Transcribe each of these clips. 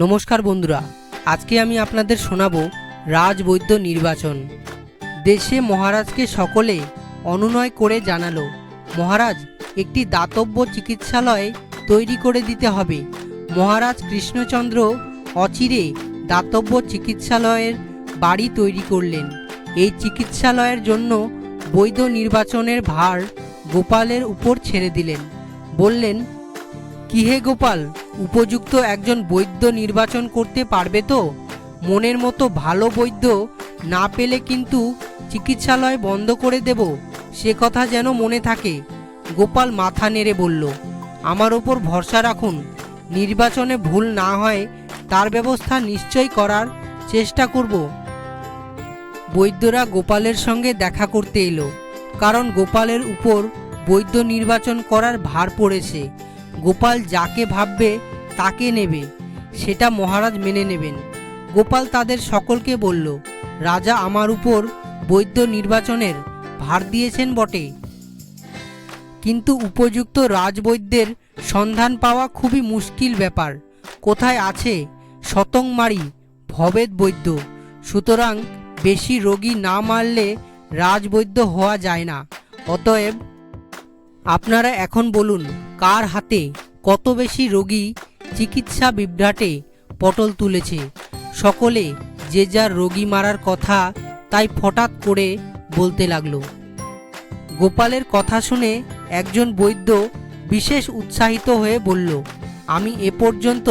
নমস্কার বন্ধুরা, আজকে আমি আপনাদের শোনাবো রাজবৈদ্য নির্বাচন। দেশে মহারাজকে সকলে অনুনয় করে জানালো, মহারাজ একটি দাতব্য চিকিৎসালয় তৈরি করে দিতে হবে। মহারাজ কৃষ্ণচন্দ্র অচিরে দাতব্য চিকিৎসালয়ের বাড়ি তৈরি করলেন। এই চিকিৎসালয়ের জন্য বৈদ্য নির্বাচনের ভার গোপালের উপর ছেড়ে দিলেন। বললেন, কি হে গোপাল, উপযুক্ত একজন বৈদ্য নির্বাচন করতে পারবে তো? মনের মতো ভালো বৈদ্য না পেলে কিন্তু চিকিৎসালয় বন্ধ করে দেব, সে কথা যেন মনে থাকে। গোপাল মাথা নেড়ে বলল, আমার ওপর ভরসা রাখুন, নির্বাচনে ভুল না হয় তার ব্যবস্থা নিশ্চয় করার চেষ্টা করব। বৈদ্যরা গোপালের সঙ্গে দেখা করতে এলো, কারণ গোপালের উপর বৈদ্য নির্বাচন করার ভার পড়েছে। গোপাল যাকে ভাববে তাকে নেবে, সেটা মহারাজ মেনে নেবেন। গোপাল তাদের সকলকে বলল, রাজা আমার উপর বৈদ্য নির্বাচনের ভার দিয়েছেন বটে, কিন্তু উপযুক্ত রাজবৈদ্যের সন্ধান পাওয়া খুবই মুশকিল ব্যাপার। কোথায় আছে শতংমারি ভবেদ বৈদ্য? সুতরাং বেশি রোগী না মারলে রাজবৈদ্য হওয়া যায় না। অতএব আপনারা এখন বলুন, কার হাতে কত বেশি রোগী চিকিৎসা বিভ্রাটে পটল তুলেছে? সকলে যে যার রোগী মারার কথা তাই ফঠাৎ করে বলতে লাগলো। গোপালের কথা শুনে একজন বৈদ্য বিশেষ উৎসাহিত হয়ে বলল, আমি এ পর্যন্ত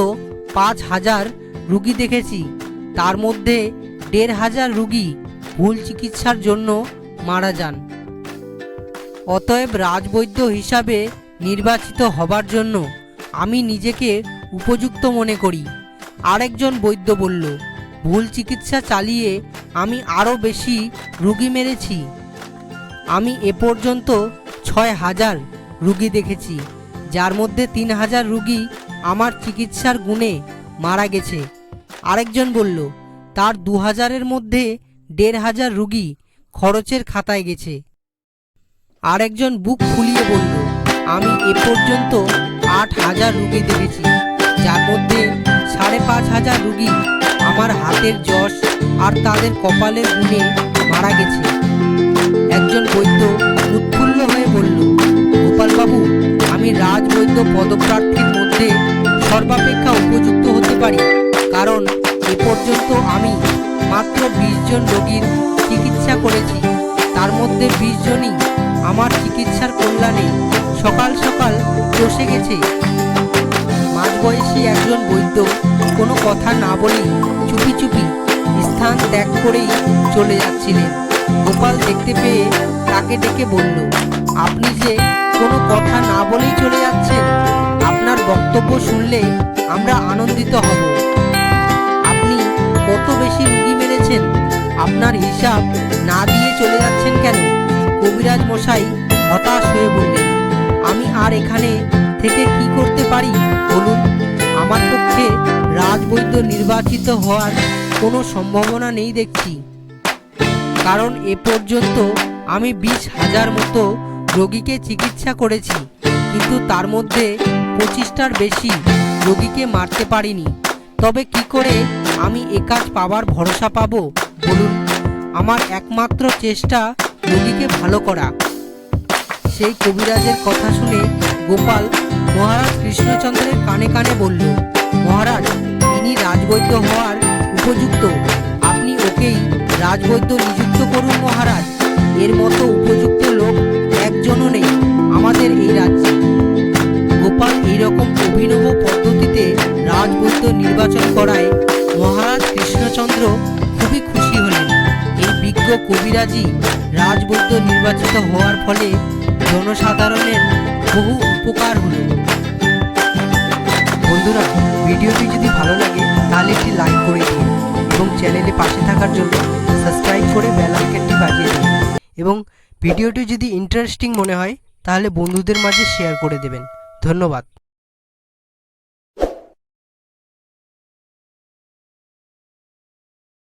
৫,০০০ রুগী দেখেছি, তার মধ্যে ১,৫০০ রুগী ভুল চিকিৎসার জন্য মারা যান। অতএব রাজবৈদ্য হিসাবে নির্বাচিত হবার জন্য আমি নিজেকে উপযুক্ত মনে করি। আরেকজন বৈদ্য বলল, ভুল চিকিৎসা চালিয়ে আমি আরও বেশি রুগী মেরেছি। আমি এ পর্যন্ত ৬,০০০ রুগী দেখেছি, যার মধ্যে ৩,০০০ রুগী আমার চিকিৎসার গুণে মারা গেছে। আরেকজন বলল, তার ২,০০০-এর মধ্যে ১,৫০০ রুগী খরচের খাতায় গেছে। আরেকজন বুক ফুলিয়ে বলল, আমি এ পর্যন্ত ৮,০০০ রুগী দেখেছি, যার মধ্যে ৫,৫০০ রুগী আমার হাতের যশ আর তাদের কপালের গুণে মারা গেছে। একজন বৈদ্য উৎফুল্ল হয়ে বলল, গোপালবাবু, আমি রাজবৈদ্য পদপ্রার্থীর মধ্যে সর্বাপেক্ষা উপযুক্ত হতে পারি, কারণ এ পর্যন্ত আমি মাত্র ২০ জন রোগীর চিকিৎসা করেছি। তার মধ্যে ২০ জনই আমার চিকিৎসার কল্যাণে সকাল সকাল বসে গেছে। মাঝবয়সী একজন বৈদ্য কোনো কথা না বলেই চুপি চুপি স্থান ত্যাগ করেই চলে যাচ্ছিলেন। গোপাল দেখতে পেয়ে তাকে ডেকে বলল, আপনি যে কোনো কথা না বলেই চলে যাচ্ছেন, আপনার বক্তব্য শুনলে আমরা আনন্দিত হব। আপনি কত বেশি রুগী মেরেছেন, আপনার হিসাব না দিয়ে চলে যাচ্ছেন কেন? কবিরাজ মশাই হতাশ হয়ে বললেন, আমি আর এখানে থেকে কি করতে পারি বলুন? আমার পক্ষে রাজবৈদ্য নির্বাচিত হওয়ার কোনো সম্ভাবনা নেই দেখছি, কারণ এ পর্যন্ত আমি ২০,০০০ মতো রোগীকে চিকিৎসা করেছি, কিন্তু তার মধ্যে ২৫টার বেশি রোগীকে মারতে পারিনি। তবে কি করে আমি এ কাজ পাবার ভরসা পাবো বলুন? আমার একমাত্র চেষ্টা রোগীকে ভালো করা। সেই কবিরাজের কথা শুনে গোপাল মহারাজ কৃষ্ণচন্দ্রের কানে কানে বলল, মহারাজ, ইনি রাজবৈদ্য হওয়ার উপযুক্ত, আপনি ওকেই রাজবৈদ্য নিযুক্ত করুন মহারাজ। এর মতো উপযুক্ত লোক একজনও নেই আমাদের এই রাজ্যে। গোপাল এইরকম অভিনব পদ্ধতিতে রাজবৈদ্য নির্বাচন করায় মহারাজ কৃষ্ণচন্দ্র খুবই খুশি হলেন। এই বিজ্ঞ কবিরাজি রাজবৈদ্য নির্বাচিত হওয়ার ফলে জনসাধারণের বহু উপকার হলো। বন্ধুরা, ভিডিওটি যদি ভালো লাগে তাহলে একটি লাইক করে দিন এবং চ্যানেলে পাশে থাকার জন্য সাবস্ক্রাইব করে বেল আইকনটি বাজিয়ে দিন, এবং ভিডিওটি যদি ইন্টারেস্টিং মনে হয় তাহলে বন্ধুদের মাঝে শেয়ার করে দেবেন। ধন্যবাদ।